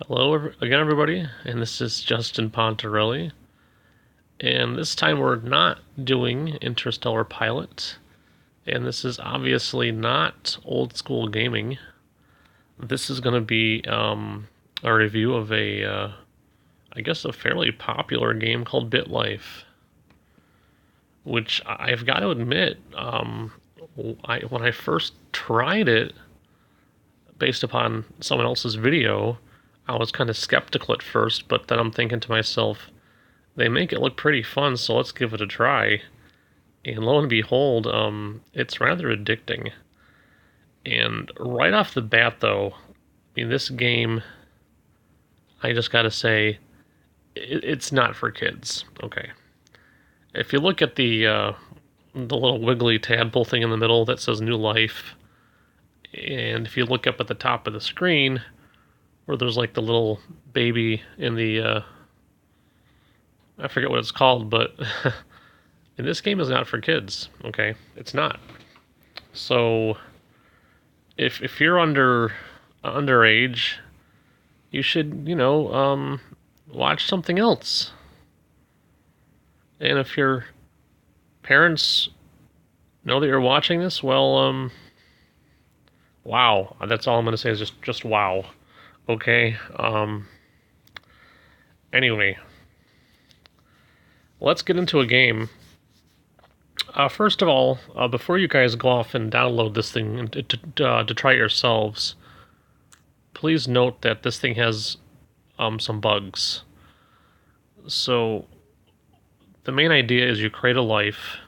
Hello again, everybody, and this is Justin Pontarelli. And this time we're not doing Interstellar Pilot, and this is obviously not old school gaming. This is going to be a review of I guess, a fairly popular game called BitLife, which I've got to admit, when I first tried it, based upon someone else's video, I was kind of skeptical at first, but then I'm thinking to myself, they make it look pretty fun, so let's give it a try. And lo and behold, it's rather addicting. And right off the bat, though, this game, I just gotta say, it's not for kids. Okay, if you look at the little wiggly tadpole thing in the middle that says "New Life," and if you look up at the top of the screen, where there's like the little baby in the I forget what it's called, but and this game is not for kids. Okay, it's not. So if you're underage, you should watch something else. And if your parents know that you're watching this, well, wow. That's all I'm gonna say is just wow. Okay. Anyway, let's get into a game. First of all, before you guys go off and download this thing to try it yourselves, please note that this thing has some bugs. So the main idea is you create a life.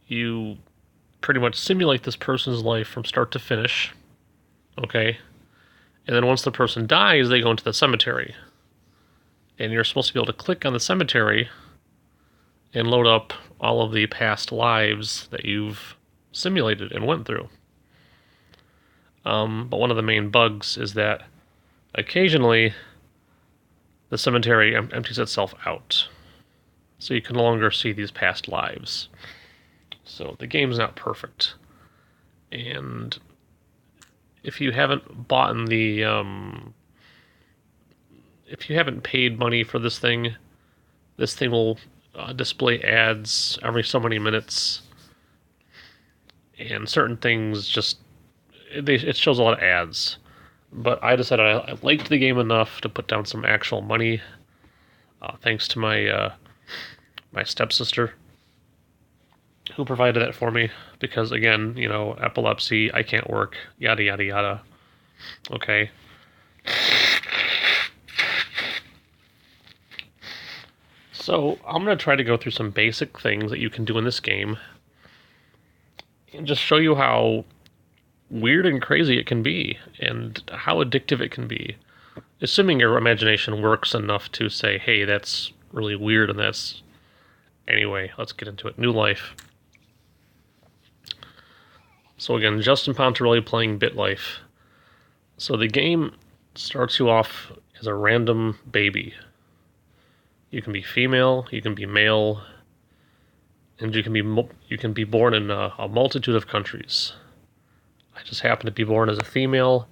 You pretty much simulate this person's life from start to finish. Okay? And then once the person dies, they go into the cemetery. And you're supposed to be able to click on the cemetery and load up all of the past lives that you've simulated and went through. But one of the main bugs is that occasionally the cemetery empties itself out. So you can no longer see these past lives. So the game's not perfect. And if you haven't bought if you haven't paid money for this thing will display ads every so many minutes, and certain things it shows a lot of ads. But I decided I liked the game enough to put down some actual money, thanks to my stepsister, who provided that for me. Because again, epilepsy, I can't work, yada yada yada. Okay. So I'm going to try to go through some basic things that you can do in this game and just show you how weird and crazy it can be and how addictive it can be. Assuming your imagination works enough to say, hey, that's really weird and that's... Anyway, let's get into it. New Life. So again, Justin Pontarelli playing BitLife. So the game starts you off as a random baby. You can be female, you can be male, and you can be born in a multitude of countries. I just happen to be born as a female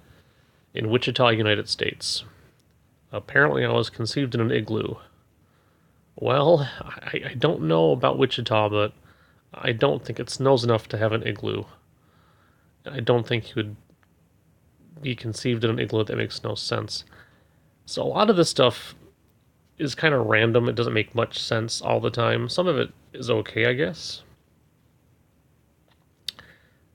in Wichita, United States. Apparently, I was conceived in an igloo. Well, I don't know about Wichita, but I don't think it snows enough to have an igloo. I don't think you would be conceived in an igloo. That makes no sense. So a lot of this stuff is kind of random. It doesn't make much sense all the time. Some of it is okay, I guess.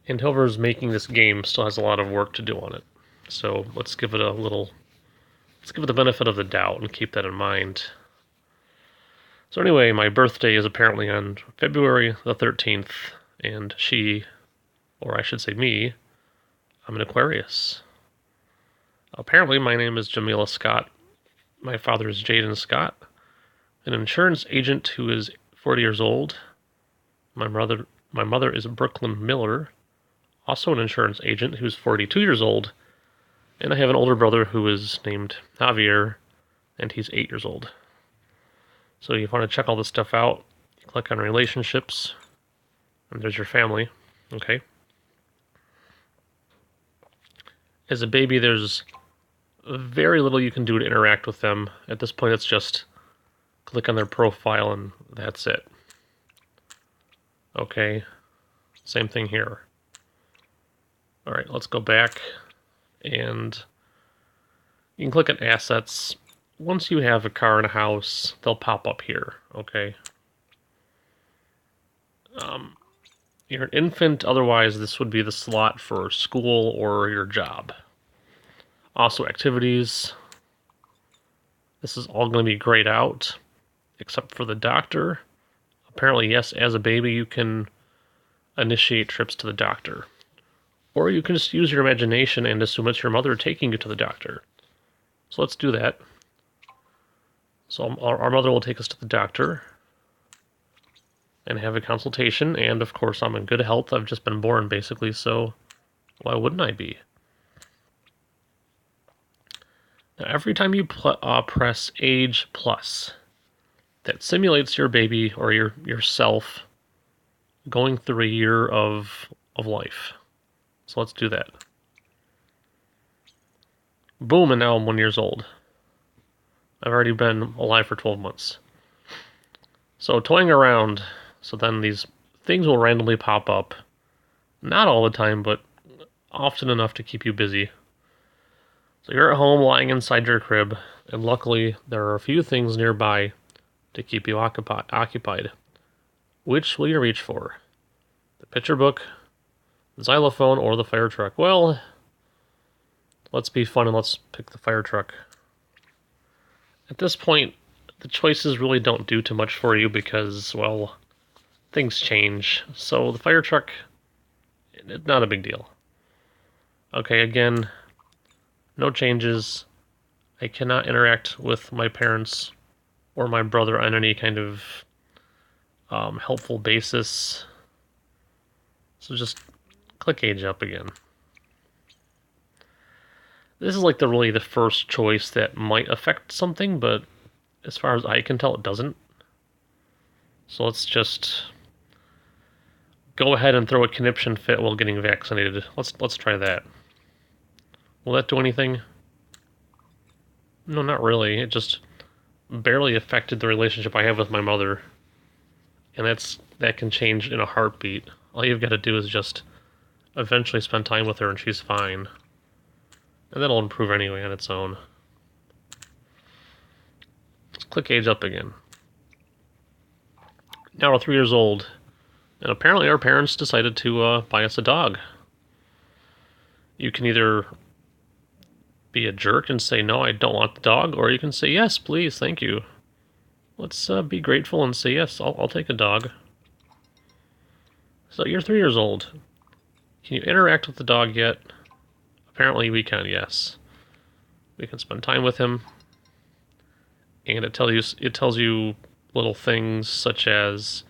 And whoever's making this game still has a lot of work to do on it. So let's give it the benefit of the doubt and keep that in mind. So anyway, my birthday is apparently on February the 13th, and or I should say me, I'm an Aquarius. Apparently my name is Jamila Scott. My father is Jaden Scott, an insurance agent who is 40 years old. My mother is Brooklyn Miller, also an insurance agent who's 42 years old. And I have an older brother who is named Javier, and he's 8 years old. So if you want to check all this stuff out, you click on relationships, and there's your family. Okay. As a baby, there's very little you can do to interact with them. At this point, it's just click on their profile and that's it. Okay, same thing here. All right, let's go back and you can click on assets. Once you have a car and a house, they'll pop up here, okay? You're an infant, otherwise this would be the slot for school or your job. Also activities. This is all going to be grayed out, except for the doctor. Apparently, yes, as a baby you can initiate trips to the doctor. Or you can just use your imagination and assume it's your mother taking you to the doctor. So let's do that. So our mother will take us to the doctor and have a consultation, and of course I'm in good health. I've just been born, basically, so why wouldn't I be? Now, every time you press age plus, that simulates your baby or yourself going through a year of life. So let's do that. Boom, and now I'm 1 year old. I've already been alive for 12 months. So toying around, so then these things will randomly pop up. Not all the time, but often enough to keep you busy. So you're at home lying inside your crib, and luckily there are a few things nearby to keep you occupied. Which will you reach for? The picture book, the xylophone, or the fire truck? Well, let's be fun and let's pick the fire truck. At this point, the choices really don't do too much for you because, well, things change. So the fire truck, not a big deal. Okay, again, no changes. I cannot interact with my parents or my brother on any kind of helpful basis. So just click age up again. This is like the first choice that might affect something, but as far as I can tell, it doesn't. So let's just go ahead and throw a conniption fit while getting vaccinated. Let's try that. Will that do anything? No, not really. It just barely affected the relationship I have with my mother. And that can change in a heartbeat. All you've got to do is just eventually spend time with her and she's fine. And that'll improve anyway on its own. Let's click age up again. Now we're 3 years old. And apparently our parents decided to buy us a dog. You can either be a jerk and say, no, I don't want the dog, or you can say, yes, please, thank you. Let's be grateful and say, yes, I'll take a dog. So you're 3 years old. Can you interact with the dog yet? Apparently we can, yes. We can spend time with him. And it tells you little things such as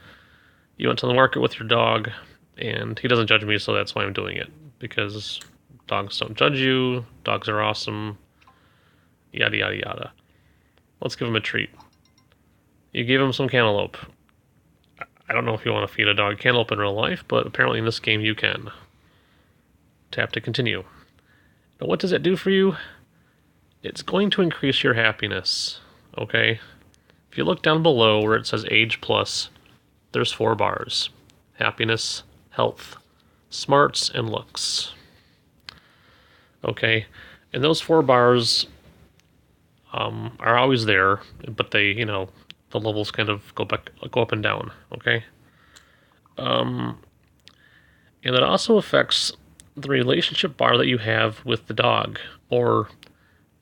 you went to the market with your dog, and he doesn't judge me, so that's why I'm doing it. Because dogs don't judge you, dogs are awesome, yada yada yada. Let's give him a treat. You gave him some cantaloupe. I don't know if you want to feed a dog cantaloupe in real life, but apparently in this game you can. Tap to continue. Now what does it do for you? It's going to increase your happiness, okay? If you look down below where it says age plus, there's 4 bars. Happiness, health, smarts, and looks. Okay, and those 4 bars are always there, but they, the levels kind of go up and down, okay? And it also affects the relationship bar that you have with the dog, or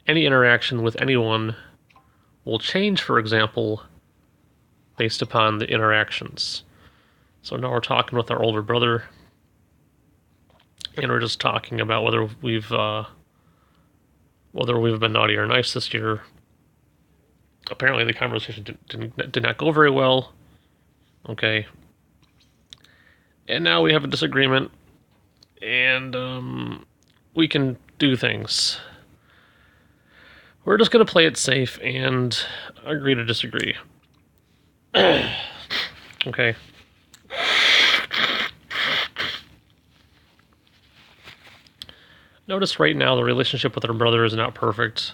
any interaction with anyone will change, for example, based upon the interactions. So now we're talking with our older brother, and we're just talking about whether we've been naughty or nice this year. Apparently the conversation did not go very well. Okay. And now we have a disagreement, and we can do things. We're just going to play it safe and agree to disagree. Okay. Notice right now the relationship with her brother is not perfect.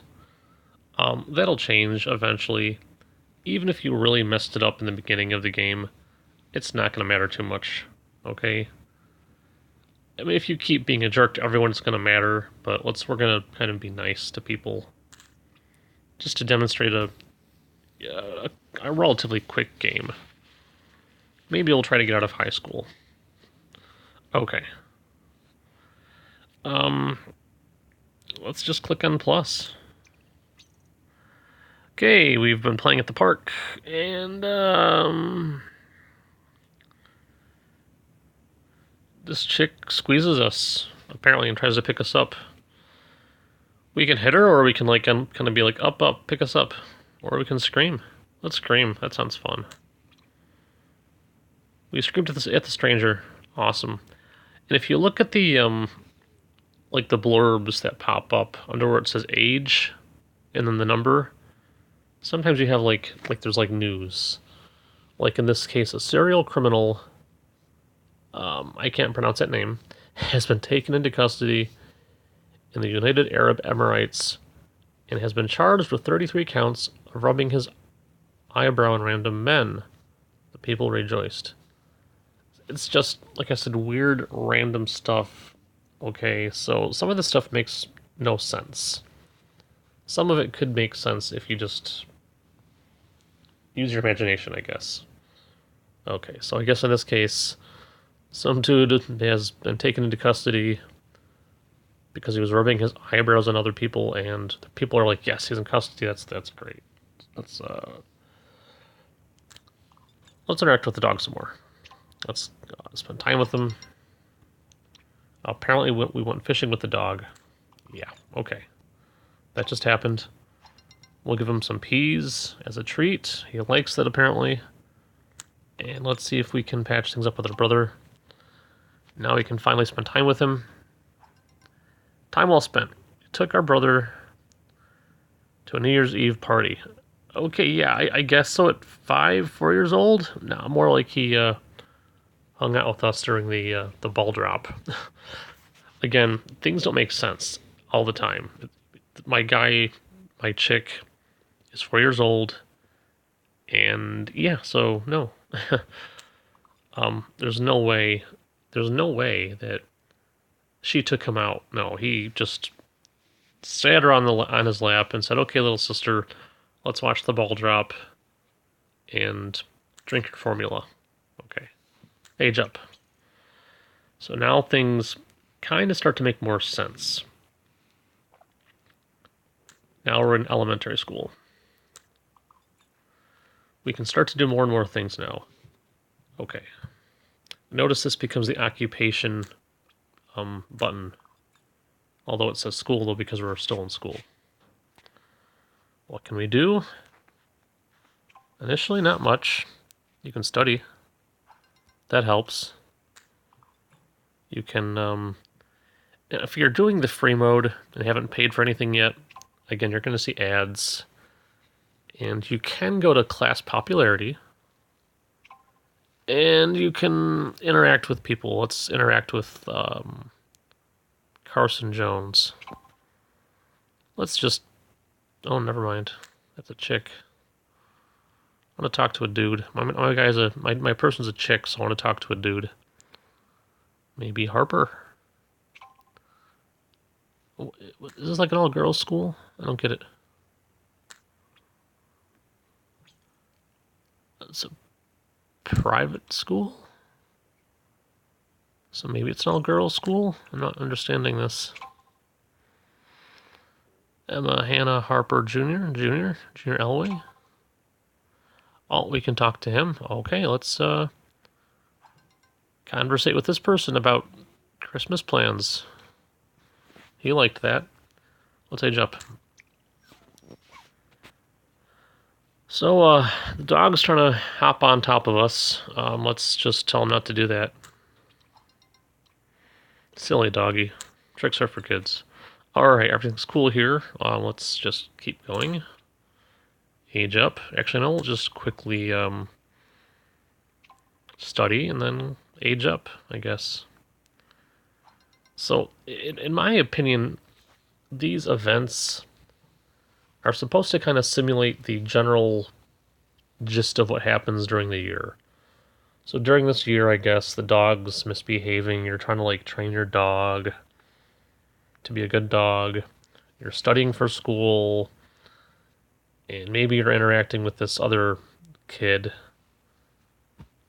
That'll change eventually. Even if you really messed it up in the beginning of the game, it's not going to matter too much. Okay? I mean, if you keep being a jerk to everyone, it's going to matter, but we're going to kind of be nice to people. Just to demonstrate a relatively quick game. Maybe we'll try to get out of high school. Okay. Um, let's just click on plus. Okay, we've been playing at the park, and this chick squeezes us, apparently, and tries to pick us up. We can hit her, or we can like kind of be like, up, pick us up. Or we can scream. Let's scream. That sounds fun. We screamed at the stranger. Awesome. And if you look at the like the blurbs that pop up under where it says age, and then the number, sometimes you have like there's like news. Like in this case, a serial criminal. I can't pronounce that name. Has been taken into custody in the United Arab Emirates and has been charged with 33 counts of rubbing his eyebrow on random men. The people rejoiced. It's just, like I said, weird, random stuff. Okay, so some of this stuff makes no sense. Some of it could make sense if you just use your imagination, I guess. Okay, so I guess in this case, some dude has been taken into custody because he was rubbing his eyebrows on other people, and the people are like, "Yes, he's in custody. That's great. Let's let's interact with the dog some more. Let's spend time with him." Apparently, we went fishing with the dog. Yeah, okay, that just happened. We'll give him some peas as a treat. He likes that apparently. And let's see if we can patch things up with our brother. Now we can finally spend time with him. Time well spent. We took our brother to a New Year's Eve party. Okay, yeah, I guess so. At 4 years old? No, more like he hung out with us during the ball drop. Again, things don't make sense all the time. My chick, is 4 years old, and yeah, so no, there's no way that she took him out. No, he just sat her on his lap and said, "Okay, little sister, let's watch the ball drop and drink your formula." Okay, age up. So now things kind of start to make more sense. Now we're in elementary school. We can start to do more and more things now. Okay. Notice this becomes the occupation button. Although it says school, though, because we're still in school. What can we do? Initially, not much. You can study. That helps. You can, if you're doing the free mode and haven't paid for anything yet, again, you're going to see ads. And you can go to class popularity. And you can interact with people. Let's interact with Carson Jones. Let's just... Oh, never mind. That's a chick. I want to talk to a dude. My guy's my person's a chick, so I want to talk to a dude. Maybe Harper. Is this like an all-girls school? I don't get it. It's a private school? So maybe it's an all-girls school? I'm not understanding this. Emma Hannah Harper Jr. Elway? Oh, we can talk to him. Okay, let's conversate with this person about Christmas plans. He liked that. Let's age up. So, the dog's trying to hop on top of us. Let's just tell him not to do that. Silly doggy. Tricks are for kids. Alright, everything's cool here. Let's just keep going. Age up. Actually, no, we'll just quickly study and then age up, I guess. So, in my opinion, these events are supposed to kind of simulate the general gist of what happens during the year. So during this year, I guess the dog's misbehaving. You're trying to like train your dog to be a good dog. You're studying for school, and maybe you're interacting with this other kid,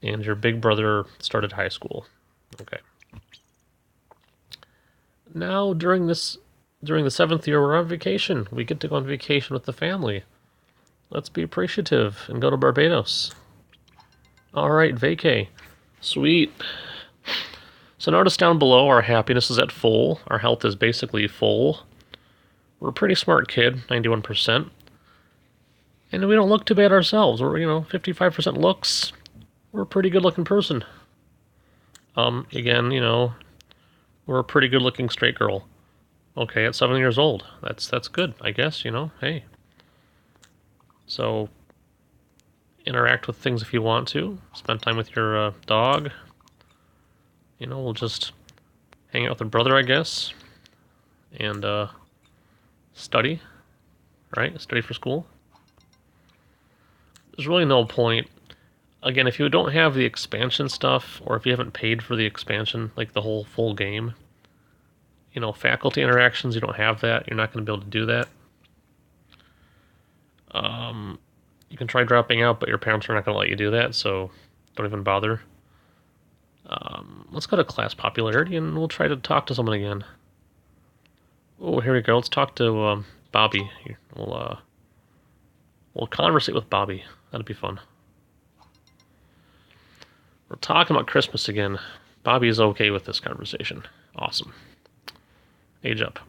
and your big brother started high school. Okay. Now during the seventh year, we're on vacation. We get to go on vacation with the family. Let's be appreciative and go to Barbados. All right, vacay. Sweet. So notice down below, our happiness is at full. Our health is basically full. We're a pretty smart kid, 91%. And we don't look too bad ourselves. We're, 55% looks. We're a pretty good looking person. Again, we're a pretty good looking straight girl. Okay, at 7 years old. That's good, I guess, hey. So, interact with things if you want to. Spend time with your dog. We'll just hang out with a brother, I guess. And, study, right? Study for school. There's really no point. Again, if you don't have the expansion stuff, or if you haven't paid for the expansion, like the whole full game, faculty interactions, you don't have that. You're not going to be able to do that. You can try dropping out, but your parents are not going to let you do that, so don't even bother. Let's go to class popularity, and we'll try to talk to someone again. Oh, here we go. Let's talk to Bobby. We'll conversate with Bobby. That'd be fun. We're talking about Christmas again. Bobby is okay with this conversation. Awesome. Age up.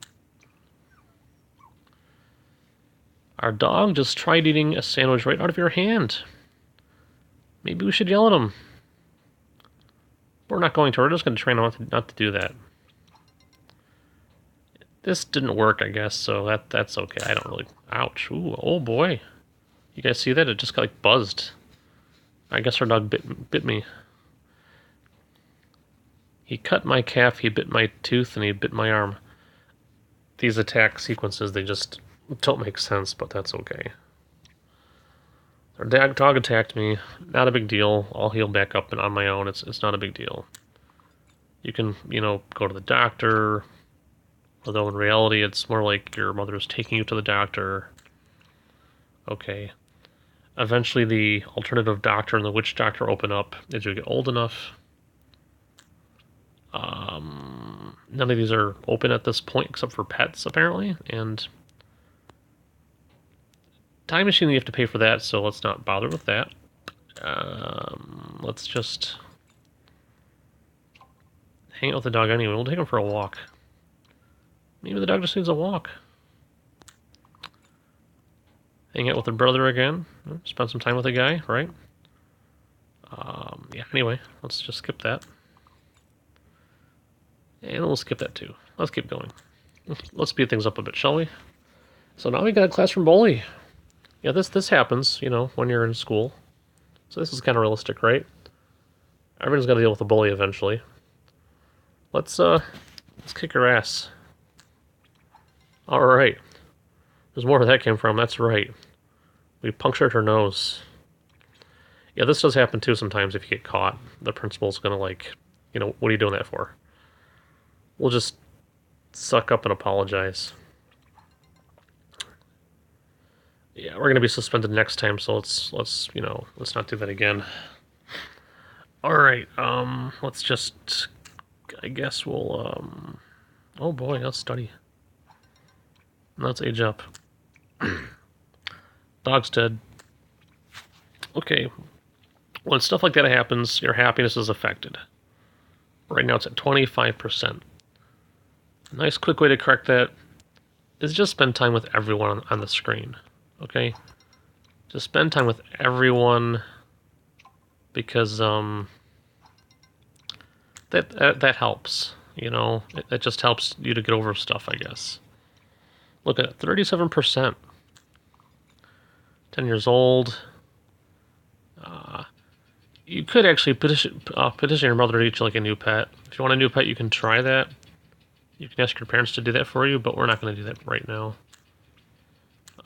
Our dog just tried eating a sandwich right out of your hand. Maybe we should yell at him. We're not going to. We're just going to train him not to do that. This didn't work, I guess, so that's okay. I don't really... Ouch. Ooh, oh boy. You guys see that? It just got like buzzed. I guess our dog bit me. He cut my calf, he bit my tooth, and he bit my arm. These attack sequences, they just don't make sense, but that's okay. Our dog attacked me. Not a big deal. I'll heal back up and on my own. It's not a big deal. You can, go to the doctor. Although in reality, it's more like your mother's taking you to the doctor. Okay. Eventually, the alternative doctor and the witch doctor open up as you get old enough. None of these are open at this point except for pets, apparently. And time machine, you have to pay for that, so let's not bother with that. Let's just hang out with the dog anyway. We'll take him for a walk. Maybe the dog just needs a walk. Hang out with the brother again. Spend some time with the guy, right? Yeah, anyway, let's just skip that. And we'll skip that too. Let's keep going. Let's speed things up a bit, shall we? So now we got a classroom bully. Yeah, this happens, when you're in school. So this is kind of realistic, right? Everyone's got to deal with a bully eventually. Let's kick her ass. All right. There's more where that came from. That's right. We punctured her nose. Yeah, this does happen too sometimes if you get caught. The principal's gonna what are you doing that for? We'll just suck up and apologize. Yeah, we're gonna be suspended next time, so let's not do that again. All right, let's just, I guess we'll, oh boy, let's study. Let's age up. Dog's dead. Okay, when stuff like that happens, your happiness is affected. Right now it's at 25%. A nice quick way to correct that is just spend time with everyone on the screen. Okay? Just spend time with everyone because that helps. It just helps you to get over stuff, I guess. Look at it, 37%. 10 years old. You could actually petition your mother to get you like a new pet. If you want a new pet, you can try that. You can ask your parents to do that for you, but we're not going to do that right now.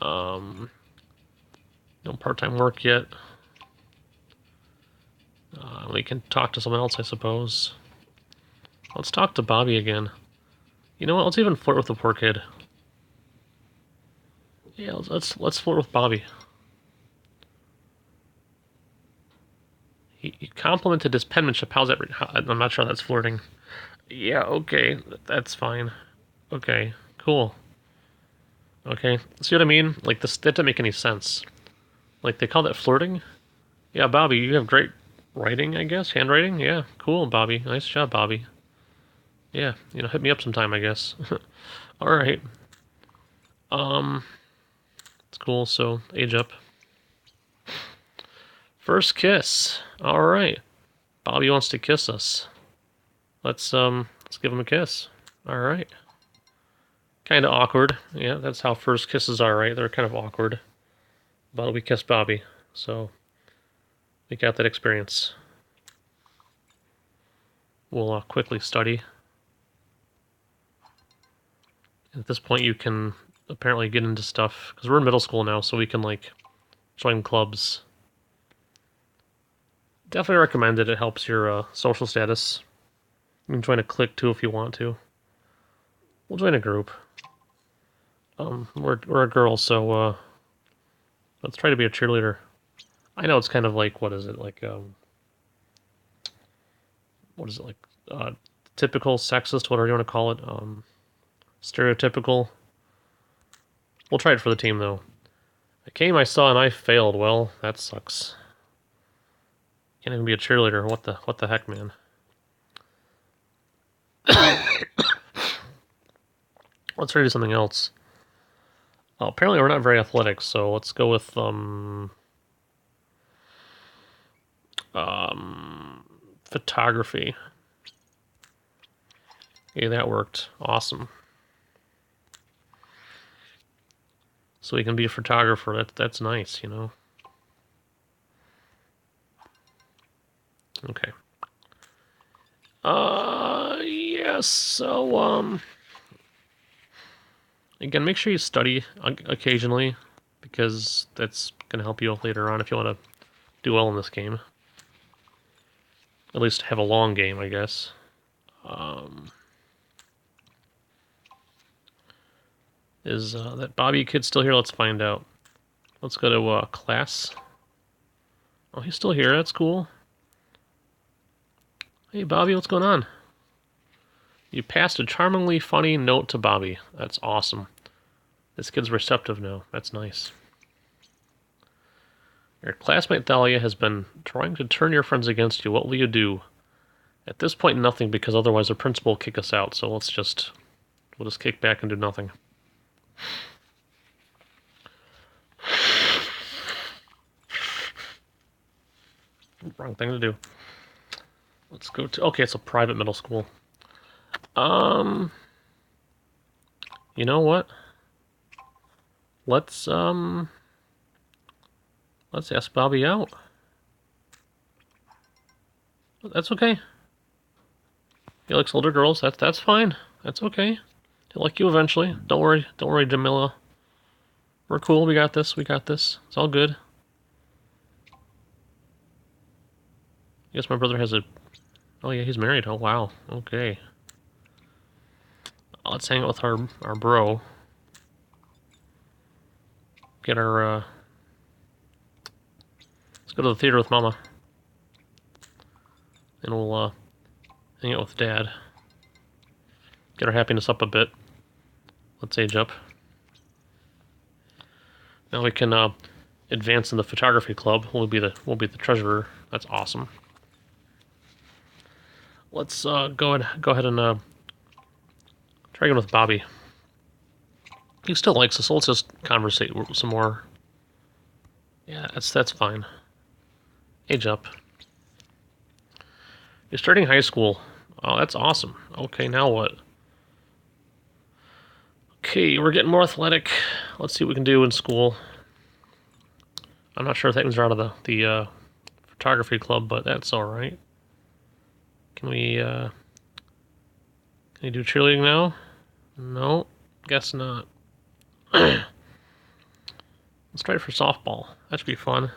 No part-time work yet. We can talk to someone else, I suppose. Let's talk to Bobby again. You know what? Let's even flirt with the poor kid. Yeah, let's flirt with Bobby. He complimented his penmanship. How's that? I'm not sure that's flirting. Yeah, okay, that's fine. Okay, cool. Okay, see what I mean? Like this, that didn't make any sense. Like they call that flirting. Yeah, Bobby, you have great writing, I guess. Handwriting. Yeah, cool, Bobby. Nice job, Bobby. Yeah, hit me up sometime, I guess. All right. It's cool. So age up. First kiss. All right. Bobby wants to kiss us. Let's give him a kiss. All right. Kind of awkward. Yeah, that's how first kisses are, right? They're kind of awkward. But we kissed Bobby, so we got that experience. We'll quickly study. At this point, you can apparently get into stuff because we're in middle school now, so we can like join clubs. Definitely recommend it. It helps your social status. You can join a clique too if you want to. We'll join a group. We're a girl, so let's try to be a cheerleader. I know it's kind of like what is it like? What is it like? Typical sexist, whatever you want to call it. Stereotypical. We'll try it for the team though. A game I saw and I failed. Well, that sucks. Can't even be a cheerleader. What the heck, man? Let's try to do something else. Oh, apparently we're not very athletic, so let's go with photography. Yeah, that worked. Awesome. So we can be a photographer. That's nice, Okay. Yes. So again, make sure you study occasionally because that's gonna help you later on if you want to do well in this game. At least have a long game, I guess. Is that Bobby kid still here? Let's find out. Let's go to class. Oh, he's still here. That's cool. Hey, Bobby, what's going on? You passed a charmingly funny note to Bobby. That's awesome. This kid's receptive now. That's nice. Your classmate Thalia has been trying to turn your friends against you. What will you do? At this point, nothing, because otherwise the principal will kick us out. So we'll just kick back and do nothing. Wrong thing to do. Let's go to... Okay, it's a private middle school. You know what? Let's ask Bobby out. That's okay. He likes older girls. That's fine. That's okay. He'll like you eventually. Don't worry, Jamila. We're cool. We got this. It's all good. I guess my brother has a... Oh yeah, he's married. Oh wow. Okay. Let's hang out with our bro. Get our let's go to the theater with Mama. And we'll hang out with Dad. Get our happiness up a bit. Let's age up. Now we can advance in the photography club. We'll be the treasurer. That's awesome. Let's go ahead and try again with Bobby. He still likes us, so let's just conversate some more. Yeah, that's fine. Age up. You're starting high school. Oh, that's awesome. Okay, now what? Okay, we're getting more athletic. Let's see what we can do in school. I'm not sure if that means we're out of the photography club, but that's all right. Can we Can you do cheerleading now? No, guess not. Let's try it for softball. That should be fun.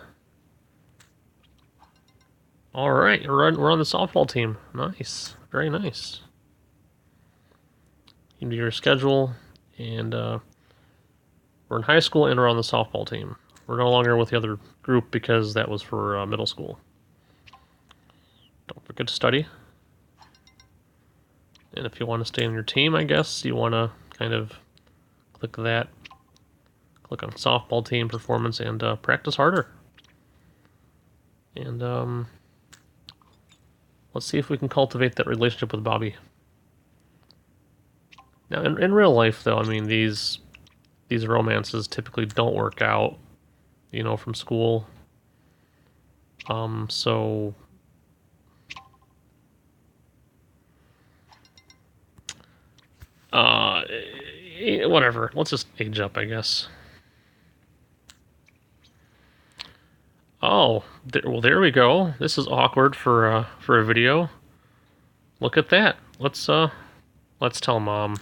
Alright, we're on the softball team. Nice. Very nice. You do your schedule, and we're in high school and we're on the softball team. We're no longer with the other group because that was for middle school. Don't forget to study. And if you want to stay on your team, I guess, you want to kind of click that. Click on softball team performance and practice harder. And let's see if we can cultivate that relationship with Bobby. Now, in real life, though, I mean, these romances typically don't work out, you know, from school. So whatever. Let's just age up, I guess. Oh, well, there we go. This is awkward for a video. Look at that. Let's tell mom.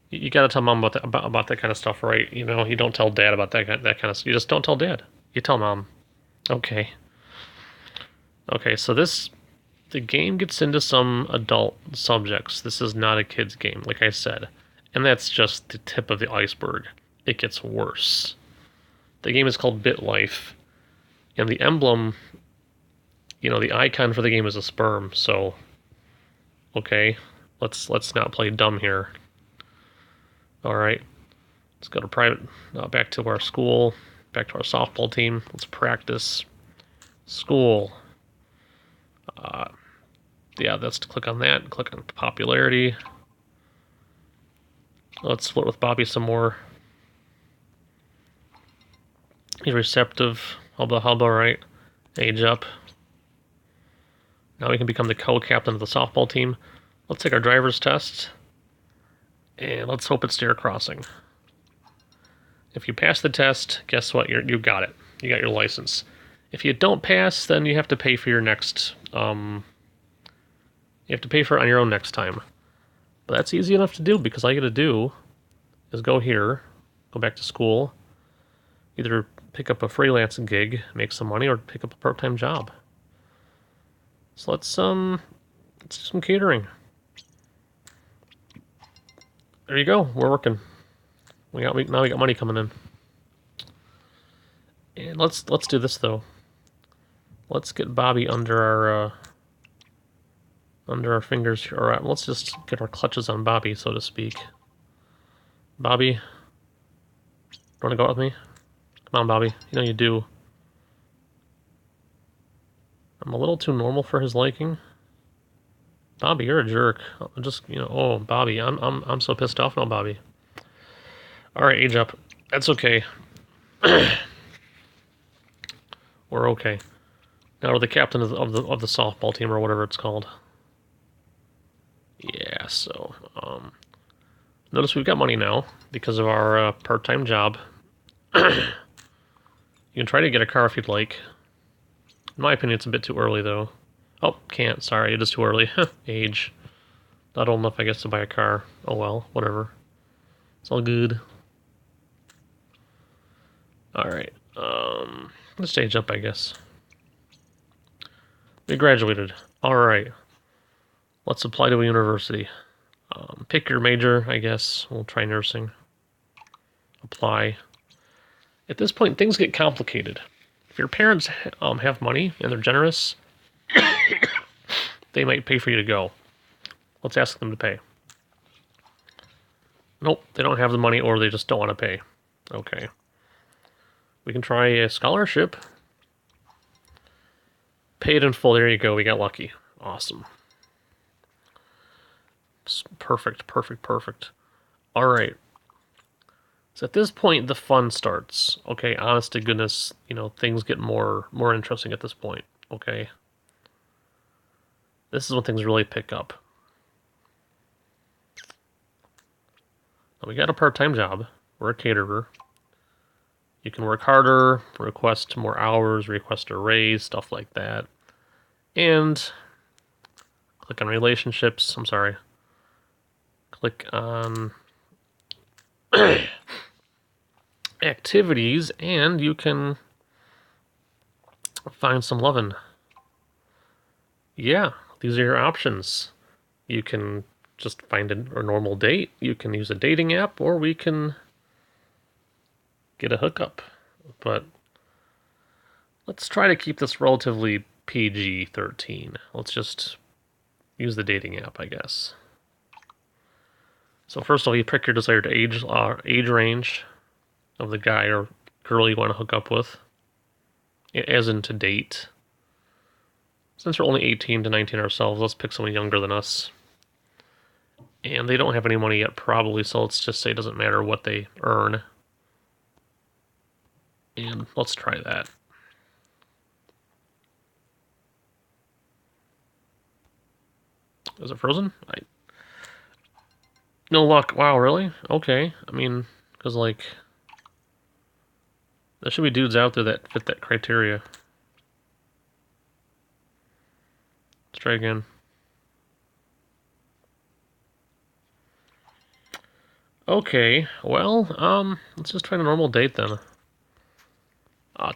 You gotta tell mom about that kind of stuff, right? You know, you don't tell dad about that kind of stuff. You just don't tell dad. You tell mom. Okay. Okay, so the game gets into some adult subjects. This is not a kid's game, like I said. And that's just the tip of the iceberg. It gets worse. The game is called BitLife. And the emblem, you know, the icon for the game is a sperm, so okay. Let's not play dumb here. Alright. Let's go to private, back to our school, back to our softball team. Let's practice. School. Yeah, let's click on that. Click on popularity. Let's split with Bobby some more. He's receptive. Hubba, right? Age up. Now we can become the co-captain of the softball team. Let's take our driver's test. And let's hope it's stair crossing. If you pass the test, guess what? You got it. You got your license. If you don't pass, then you have to pay for your next... you have to pay for it on your own next time. But that's easy enough to do because all you gotta do is go here, go back to school, either pick up a freelance gig, make some money, or pick up a part-time job. So let's do some catering. There you go. We're working. Now we got money coming in. And let's do this though. Let's get Bobby under our fingers here. Alright, let's just get our clutches on Bobby, so to speak. Bobby, you wanna go out with me? Come on, Bobby. You know you do. I'm a little too normal for his liking. Bobby, you're a jerk. I'm just, you know, oh, Bobby, I'm so pissed off now, Bobby. All right, age up. That's okay. We're okay. Now we're the captain of the softball team or whatever it's called. Yeah. So, notice we've got money now because of our part-time job. You can try to get a car if you'd like. In my opinion, it's a bit too early, though. Oh, can't. Sorry, it is too early. Age. Not old enough, I guess, to buy a car. Oh well, whatever. It's all good. Alright, let's age up, I guess. We graduated. Alright. Let's apply to a university. Pick your major, I guess. We'll try nursing. Apply. At this point, things get complicated. If your parents have money and they're generous, they might pay for you to go. Let's ask them to pay. Nope, they don't have the money or they just don't want to pay. Okay. We can try a scholarship. Paid in full. There you go. We got lucky. Awesome. Perfect, perfect, perfect. All right. So at this point, the fun starts. Okay, honest to goodness, you know, things get more interesting at this point. Okay. This is when things really pick up. Now we got a part-time job. We're a caterer. You can work harder, request more hours, request a raise, stuff like that. And click on relationships. I'm sorry. Click on activities, and you can find some lovin'. Yeah, these are your options. You can just find a normal date. You can use a dating app, or we can get a hookup. But let's try to keep this relatively PG-13. Let's just use the dating app, I guess. So first of all, you pick your desired age range of the guy or girl you want to hook up with, as in to date. Since we're only 18 to 19 ourselves, let's pick someone younger than us. And they don't have any money yet, probably, so let's just say it doesn't matter what they earn. And let's try that. Is it frozen? No luck. Wow, really? Okay. I mean, because, like, there should be dudes out there that fit that criteria. Let's try again. Okay, well, let's just try a normal date then.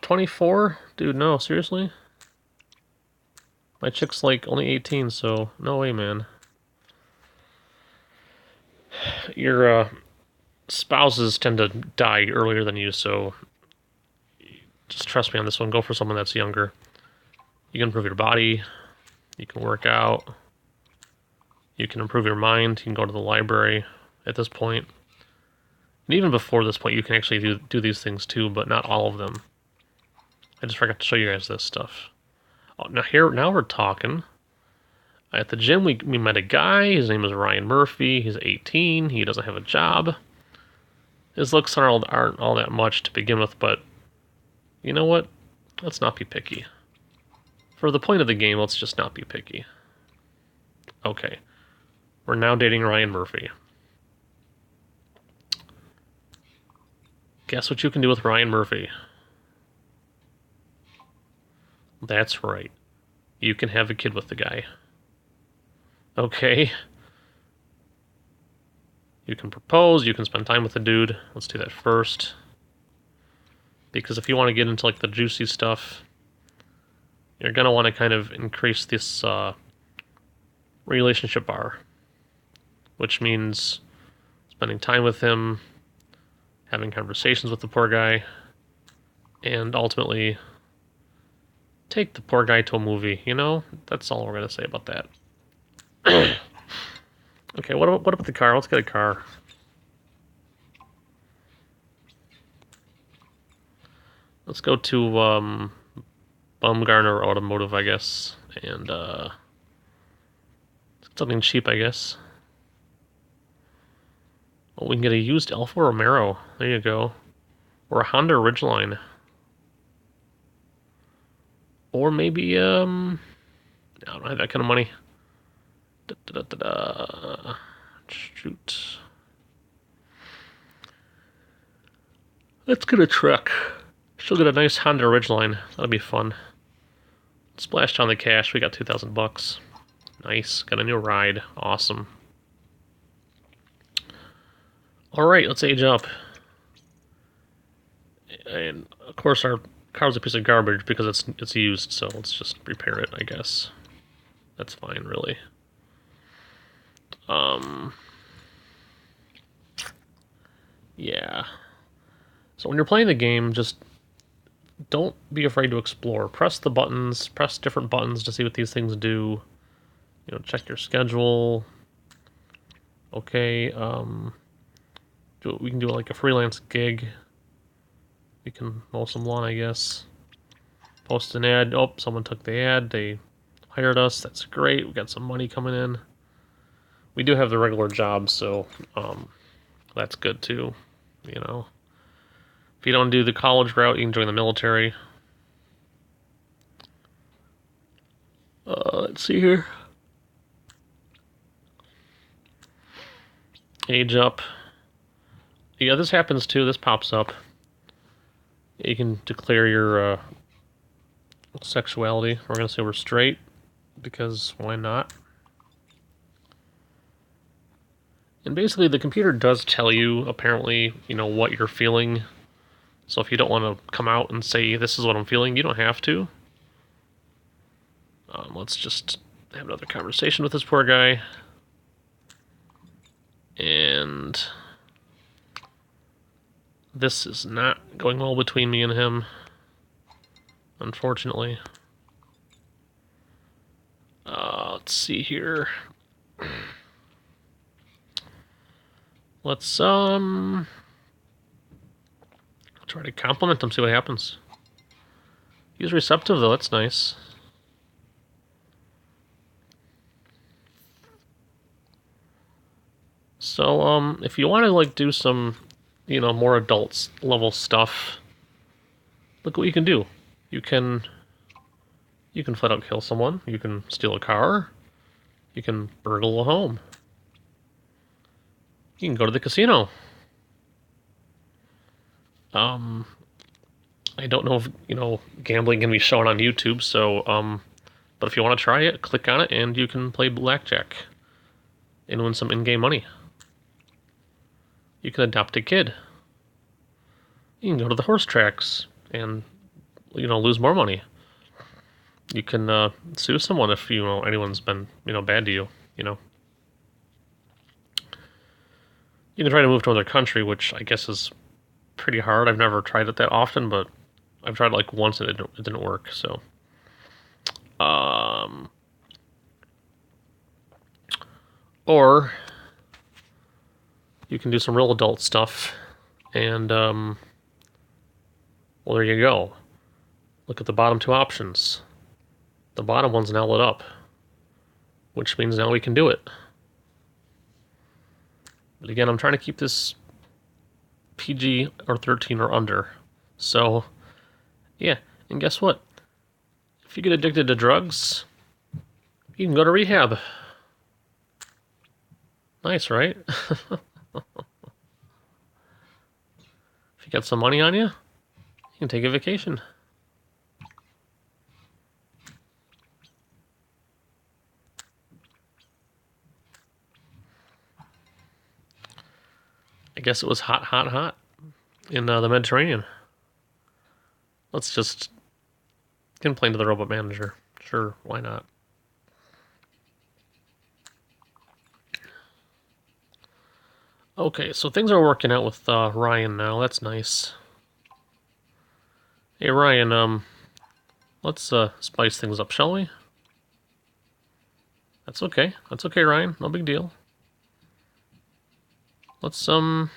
24? Dude, no, seriously? My chick's like only 18, so no way, man. Your spouses tend to die earlier than you, so just trust me on this one. Go for someone that's younger. You can improve your body, you can work out, you can improve your mind, you can go to the library at this point. And even before this point, you can actually do these things too, but not all of them. I just forgot to show you guys this stuff. Oh, now we're talking. At the gym, we met a guy. His name is Ryan Murphy. He's 18. He doesn't have a job. His looks aren't all that much to begin with, but you know what? Let's not be picky. For the point of the game, let's just not be picky. Okay. We're now dating Ryan Murphy. Guess what you can do with Ryan Murphy? That's right. You can have a kid with the guy. Okay. You can propose, you can spend time with the dude. Let's do that first. Because if you want to get into like the juicy stuff, you're going to want to kind of increase this relationship bar. Which means spending time with him, having conversations with the poor guy, and ultimately take the poor guy to a movie, you know? That's all we're going to say about that. Okay, what about the car? Let's get a car. Let's go to Baumgartner Automotive, I guess, and something cheap, I guess. Well, we can get a used Alfa Romero. There you go. Or a Honda Ridgeline. Or maybe, I don't have that kind of money. Shoot. Let's get a truck. She'll get a nice Honda Ridgeline. That'll be fun. Splash down the cash. We got 2,000 bucks. Nice. Got a new ride. Awesome. All right, let's age up. And of course, our car's a piece of garbage because it's used. So let's just repair it, I guess. That's fine, really. Yeah. So when you're playing the game, just don't be afraid to explore. Press the buttons, press different buttons to see what these things do. You know, check your schedule. Okay, we can do like a freelance gig. We can mow some lawn, I guess. Post an ad. Oh, someone took the ad. They hired us. That's great. We got some money coming in. We do have the regular job, so that's good too. You know, if you don't do the college route, you can join the military. Let's see here. Age up. Yeah, this happens too. This pops up. You can declare your sexuality. We're gonna say we're straight because why not? And basically, the computer does tell you, apparently, what you're feeling. So if you don't want to come out and say, this is what I'm feeling, you don't have to. Let's just have another conversation with this poor guy. And this is not going well between me and him, unfortunately. Let's see here. Let's try to compliment him, see what happens. He's receptive though, that's nice. So if you want to like do some, more adult level stuff, look what you can do. You can flat out kill someone, you can steal a car, you can burgle a home. You can go to the casino. I don't know if, gambling can be shown on YouTube, so, but if you want to try it, click on it and you can play blackjack and win some in-game money. You can adopt a kid. You can go to the horse tracks and, lose more money. You can sue someone if, anyone's been, bad to you, You can try to move to another country, which I guess is pretty hard. I've never tried it that often, but I've tried it like once and it didn't work, so. Or you can do some real adult stuff, and, well, there you go. Look at the bottom two options. The bottom one's now lit up, which means now we can do it. But again, I'm trying to keep this PG or 13 or under. So, yeah, and guess what? If you get addicted to drugs, you can go to rehab. Nice, right? If you got some money on you, you can take a vacation. I guess it was hot, hot, hot in the Mediterranean. Let's just complain to the robot manager. Sure, why not? Okay, so things are working out with Ryan now. That's nice. Hey, Ryan, let's spice things up, shall we? That's okay. That's okay, Ryan. No big deal. Let's get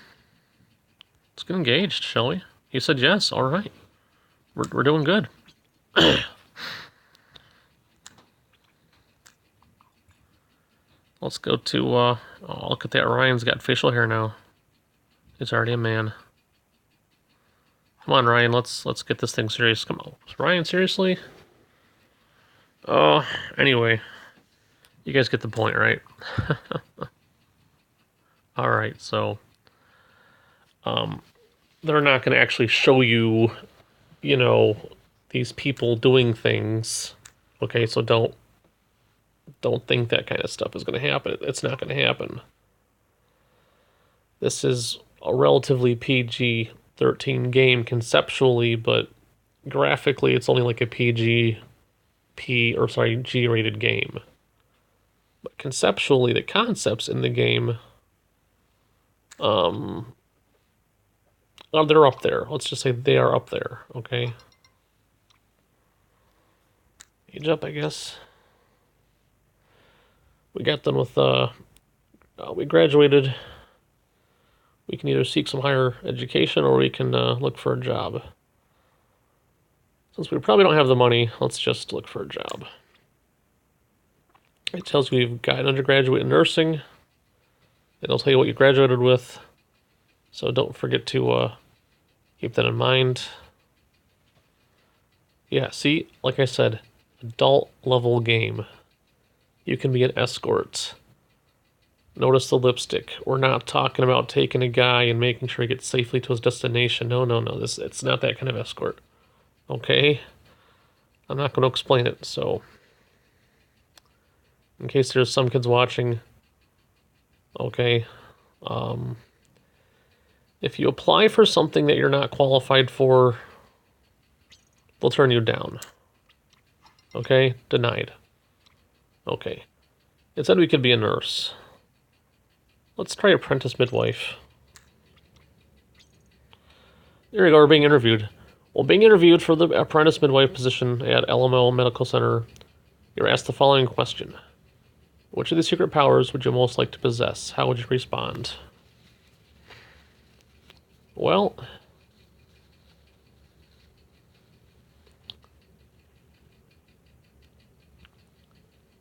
engaged, shall we? He said yes. All right. We're doing good. Let's go to oh, look at that. Ryan's got facial hair now. He's already a man. Come on, Ryan. Let's get this thing serious. Come on, Ryan. Seriously? Oh, anyway, you guys get the point, right? All right. So, they're not going to actually show you, these people doing things. Okay, so don't think that kind of stuff is going to happen. It's not going to happen. This is a relatively PG-13 game conceptually, but graphically it's only like a G-rated game. But conceptually, the concepts in the game, they're up there. Let's just say they are up there, okay? Age up, I guess. We got done with, we graduated. We can either seek some higher education or we can look for a job. Since we probably don't have the money, let's just look for a job. It tells you you've got undergraduate in nursing. It'll tell you what you graduated with. So don't forget to keep that in mind. Yeah, see, like I said, adult level game. You can be an escort. Notice the lipstick. We're not talking about taking a guy and making sure he gets safely to his destination. No. It's not that kind of escort. Okay? I'm not going to explain it, so... In case there's some kids watching... Okay. If you apply for something that you're not qualified for, they'll turn you down. Okay? Denied. Okay. It said we could be a nurse. Let's try apprentice midwife. There you go, we're being interviewed. Well, being interviewed for the apprentice midwife position at LML Medical Center, you're asked the following question. Which of these secret powers would you most like to possess? How would you respond? Well,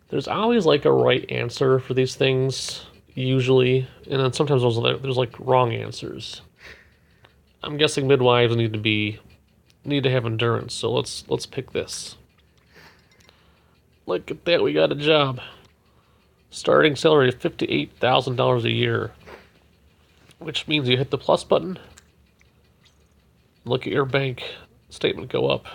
there's always like a right answer for these things, usually, and then sometimes there's like wrong answers. I'm guessing midwives need to have endurance, so let's pick this. Look at that, we got a job. Starting salary of $58,000 a year, which means you hit the plus button. Look at your bank statement go up.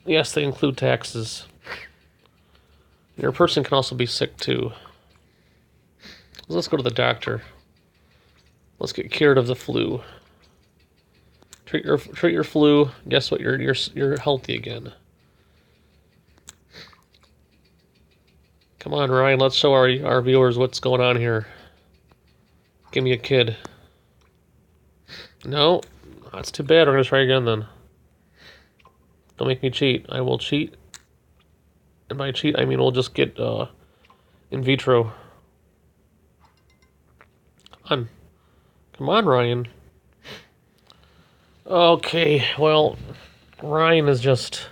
Yes, they include taxes. Your person can also be sick too. Let's go to the doctor. Let's get cured of the flu. Treat your flu. Guess what? You're healthy again. Come on, Ryan. Let's show our viewers what's going on here. Give me a kid. No, that's too bad. We're gonna try again then. Don't make me cheat. I will cheat. And by cheat, I mean we'll just get in vitro. Come on. Come on, Ryan. Okay, well, Ryan is just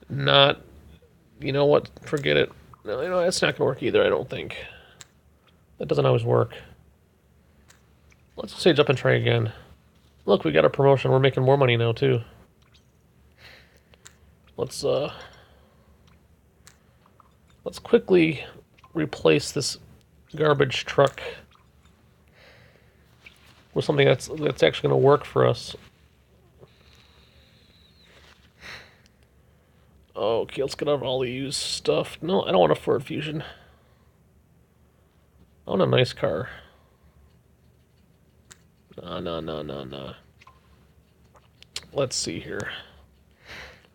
not... You know what? Forget it. No, that's not going to work either, I don't think. That doesn't always work. Let's sage up and try again. Look, we got a promotion. We're making more money now, too. Let's quickly replace this garbage truck with something that's actually going to work for us. Okay, let's get out of all the used stuff. No, I don't want a Ford Fusion. I want a nice car. No. Let's see here.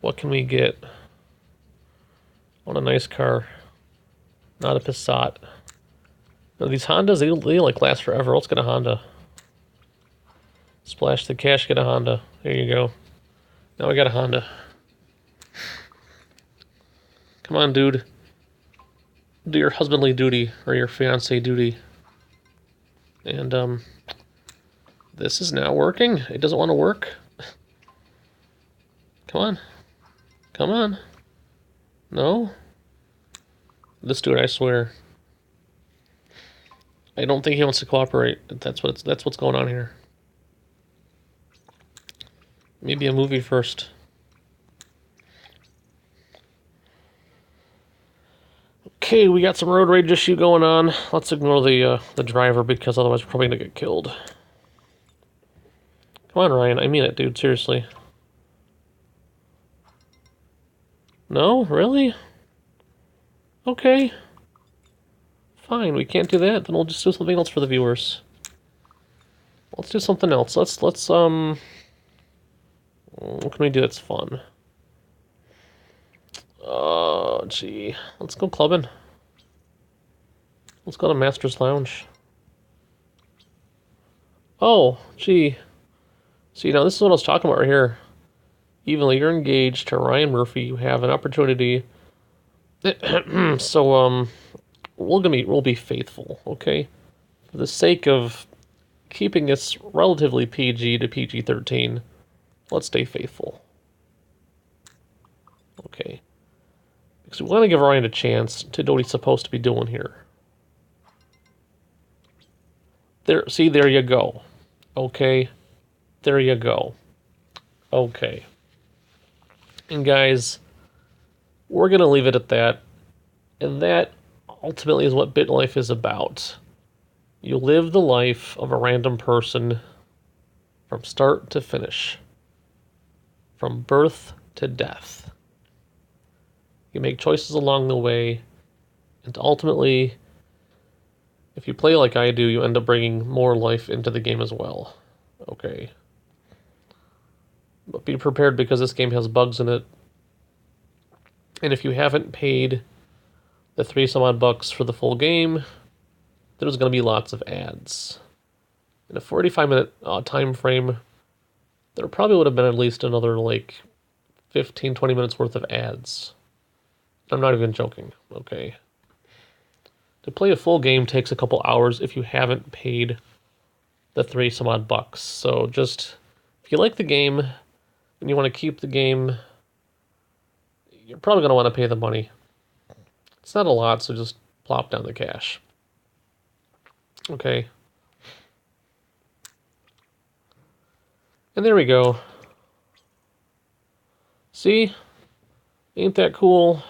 What can we get? I want a nice car. Not a Passat. No, these Hondas, they like last forever. Let's get a Honda. Splash the cash, get a Honda. There you go. Now we got a Honda. Come on, dude. Do your husbandly duty, or your fiancé duty. And, this is not working. It doesn't want to work. Come on. Come on. No? Let's do it, I swear. I don't think he wants to cooperate. That's what's going on here. Maybe a movie first. Okay, we got some road rage issue going on. Let's ignore the driver because otherwise we're probably gonna get killed. Come on, Ryan. I mean it, dude. Seriously. No? Really? Okay. Fine, we can't do that. Then we'll just do something else for the viewers. Let's do something else. Let's what can we do that's fun? Oh, gee. Let's go clubbing. Let's go to Master's Lounge. Oh, gee. See, now this is what I was talking about right here. Even though you're engaged to Ryan Murphy, you have an opportunity. So, we'll be faithful, okay? For the sake of keeping this relatively PG to PG-13, let's stay faithful. Okay. Because we want to give Ryan a chance to do what he's supposed to be doing here. There, see, there you go. Okay. There you go. Okay. And guys, we're going to leave it at that. And that ultimately is what BitLife is about. You live the life of a random person from start to finish. From birth to death. You make choices along the way, and ultimately, if you play like I do, you end up bringing more life into the game as well. Okay. But be prepared because this game has bugs in it. And if you haven't paid the 3 some odd bucks for the full game, there's going to be lots of ads. In a 45-minute time frame, there probably would have been at least another like 15, 20 minutes worth of ads. I'm not even joking, okay? To play a full game takes a couple hours if you haven't paid the 3 some odd bucks. So just, if you like the game and you want to keep the game, you're probably going to want to pay the money. It's not a lot, so just plop down the cash. Okay. And there we go. See? Ain't that cool?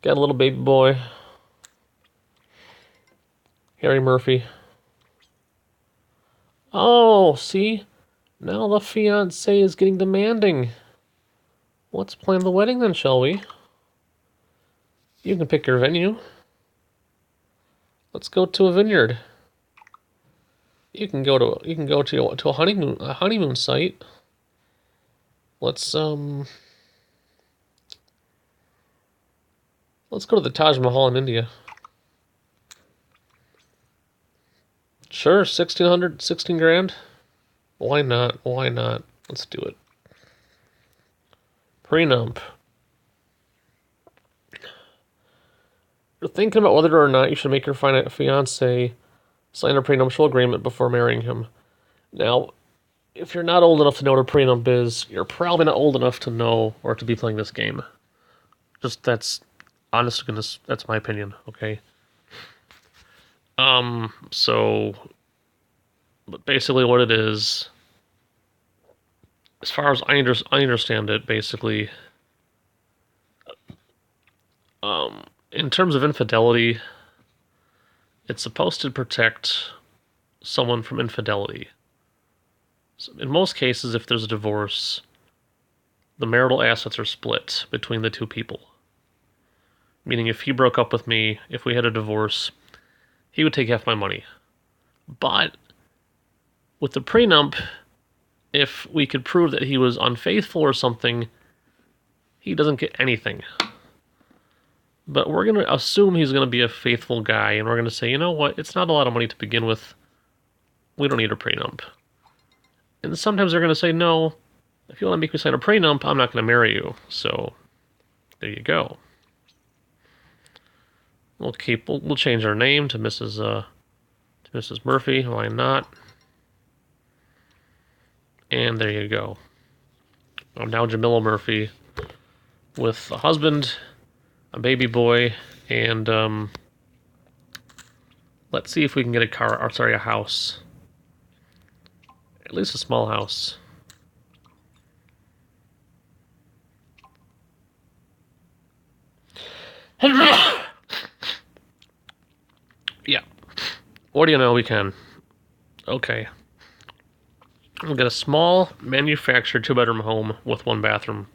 Got a little baby boy. Harry Murphy. Oh, see? Now the fiancé is getting demanding. Let's plan the wedding then, shall we? You can pick your venue. Let's go to a vineyard. You can go to a honeymoon site. Let's go to the Taj Mahal in India. Sure, 16 grand. Why not? Why not? Let's do it. Prenup. You're thinking about whether or not you should make your fiance sign a prenuptial agreement before marrying him. Now, if you're not old enough to know what a prenup is, you're probably not old enough to know or to be playing this game. Just that's honest to goodness, that's my opinion, okay? So but basically what it is, as far as I understand it, basically, in terms of infidelity, it's supposed to protect someone from infidelity. So in most cases, if there's a divorce, the marital assets are split between the two people. Meaning if he broke up with me, if we had a divorce, he would take half my money. But with the prenup, if we could prove that he was unfaithful or something, he doesn't get anything. But we're going to assume he's going to be a faithful guy, and we're going to say, you know what, it's not a lot of money to begin with. We don't need a prenup. And sometimes they're going to say, no, if you want to make me sign a prenup, I'm not going to marry you. So, there you go. We'll change our name to Mrs. Murphy. Why not? And there you go. I'm now Jamila Murphy with a husband, a baby boy, and let's see if we can get a house. At least a small house. Yeah. What do you know? We can. Okay. We'll get a small manufactured 2-bedroom home with 1 bathroom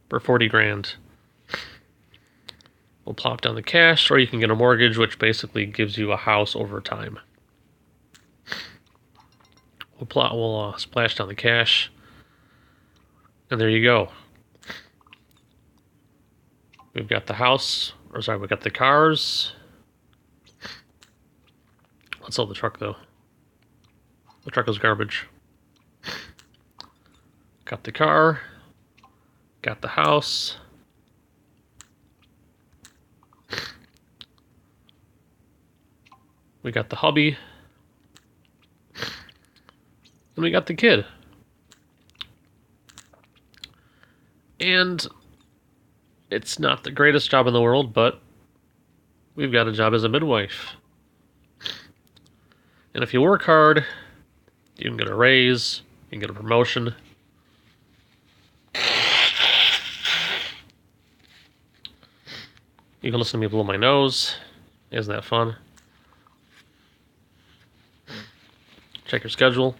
for 40 grand. We'll plop down the cash, or you can get a mortgage, which basically gives you a house over time. We'll splash down the cash, and there you go. We've got the house, we've got the cars. Let's sell the truck, though. The truck is garbage. Got the car. Got the house. We got the hubby. And we got the kid. And it's not the greatest job in the world, but we've got a job as a midwife. And if you work hard, you can get a raise, you can get a promotion. You can listen to me blow my nose. Isn't that fun? Check your schedule.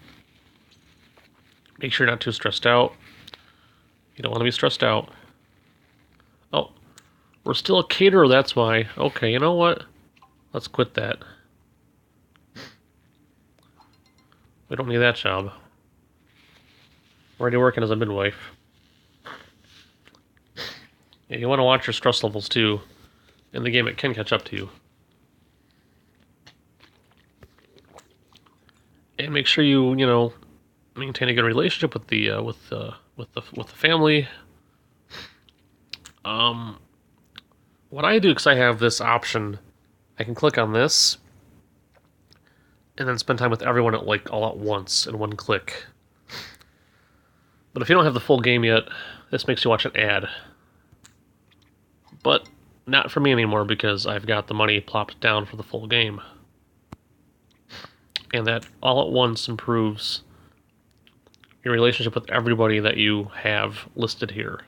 Make sure you're not too stressed out. You don't want to be stressed out. We're still a caterer, that's why. Okay, you know what? Let's quit that. We don't need that job. We're already working as a midwife. Yeah, you want to watch your stress levels too. In the game, it can catch up to you. And make sure you maintain a good relationship with the family. What I do, because I have this option, I can click on this and then spend time with everyone at all at once in one click. But if you don't have the full game yet, this makes you watch an ad. But not for me anymore because I've got the money plopped down for the full game. And that all at once improves your relationship with everybody that you have listed here.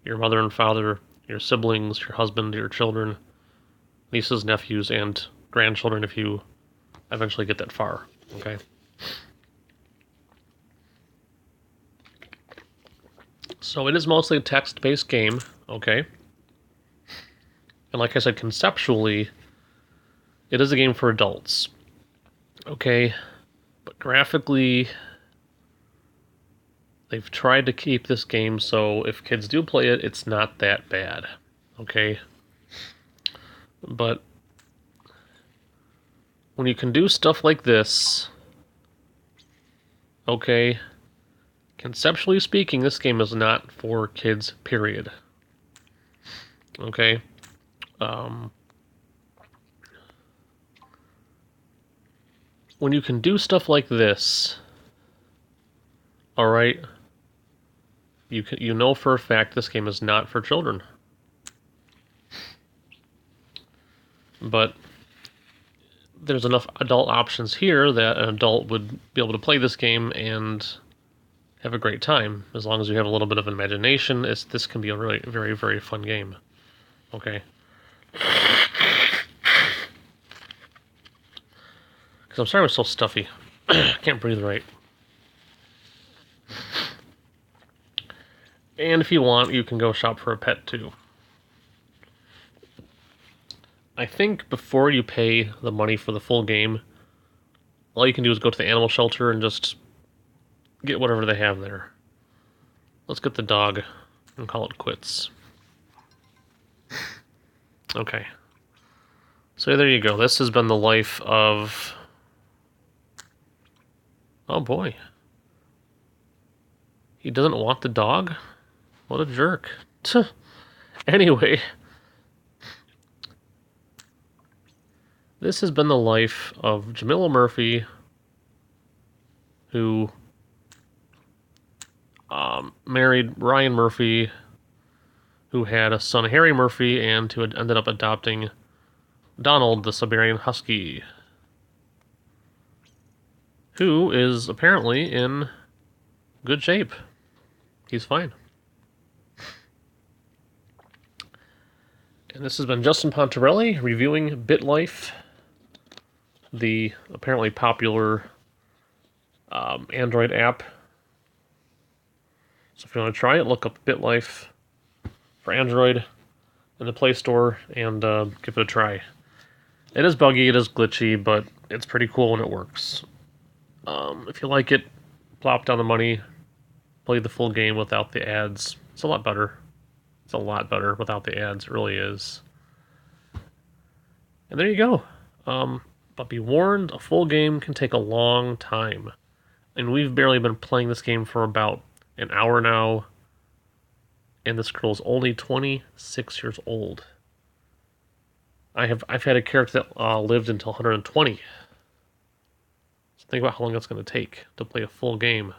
Your mother and father, your siblings, your husband, your children, nieces, nephews, and grandchildren if you eventually get that far. Okay? So it is mostly a text-based game, okay? And like I said, conceptually, it is a game for adults. Okay? But graphically, they've tried to keep this game so if kids do play it, it's not that bad. Okay? But when you can do stuff like this, okay, conceptually speaking, this game is not for kids, period. Okay? When you can do stuff like this, alright, you know for a fact this game is not for children. But there's enough adult options here that an adult would be able to play this game and have a great time. As long as you have a little bit of imagination, this can be a really very, very fun game. Okay? Because I'm sorry I'm so stuffy. I can't breathe right. And if you want, you can go shop for a pet too. I think before you pay the money for the full game, all you can do is go to the animal shelter and just get whatever they have there. Let's get the dog and call it quits. Okay. So there you go. This has been the life of... Oh boy. He doesn't want the dog? What a jerk. Anyway. This has been the life of Jamila Murphy, who married Ryan Murphy, who had a son Harry Murphy, and who had ended up adopting Donald the Siberian Husky, who is apparently in good shape. He's fine. And this has been Justin Pontarelli reviewing BitLife, the apparently popular Android app. So if you want to try it, look up BitLife for Android in the Play Store and give it a try. It is buggy, it is glitchy, but it's pretty cool when it works. If you like it, plop down the money, play the full game without the ads. It's a lot better. It's a lot better without the ads, it really is. And there you go. But be warned, a full game can take a long time. And we've barely been playing this game for about an hour now. And this girl's only 26 years old. I've had a character that lived until 120. So think about how long that's going to take to play a full game.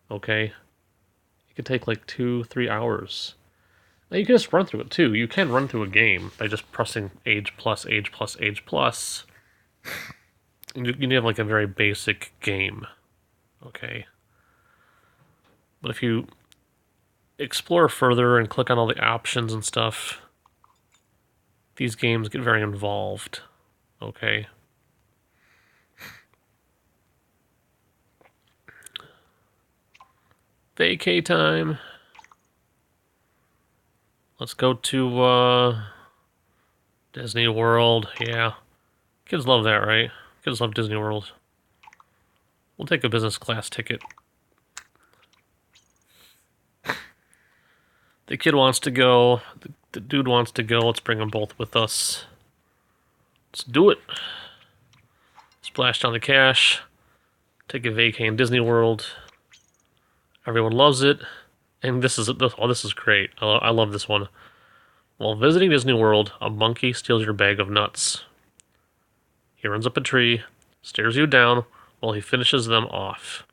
Okay? It could take like 2-3 hours. Now you can just run through it too. You can run through a game by just pressing age plus, age plus, age plus. You can have like a very basic game. Okay? But if you explore further and click on all the options and stuff, these games get very involved. Okay? Vacay time. Let's go to Disney World. Yeah. Kids love that, right? Kids love Disney World. We'll take a business class ticket. The kid wants to go. The dude wants to go. Let's bring them both with us. Let's do it. Splash down the cash. Take a vacay in Disney World. Everyone loves it. And this is great. I love this one. While visiting Disney World, a monkey steals your bag of nuts. He runs up a tree, stares you down while he finishes them off,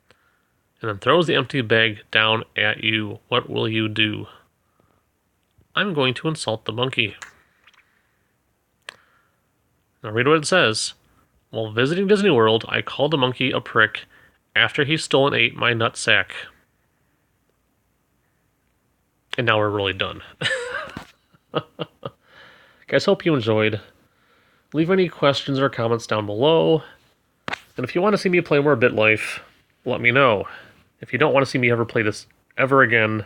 and then throws the empty bag down at you. What will you do? I'm going to insult the monkey. Now read what it says. While visiting Disney World, I called the monkey a prick after he stole and ate my nutsack. And now we're really done. Guys, hope you enjoyed. Leave any questions or comments down below. And if you want to see me play more BitLife, let me know. If you don't want to see me ever play this ever again,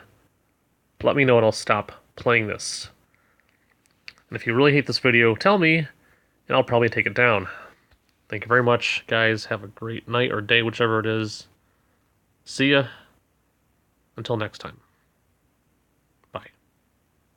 let me know and I'll stop playing this. And if you really hate this video, tell me, and I'll probably take it down. Thank you very much, guys. Have a great night or day, whichever it is. See ya. Until next time.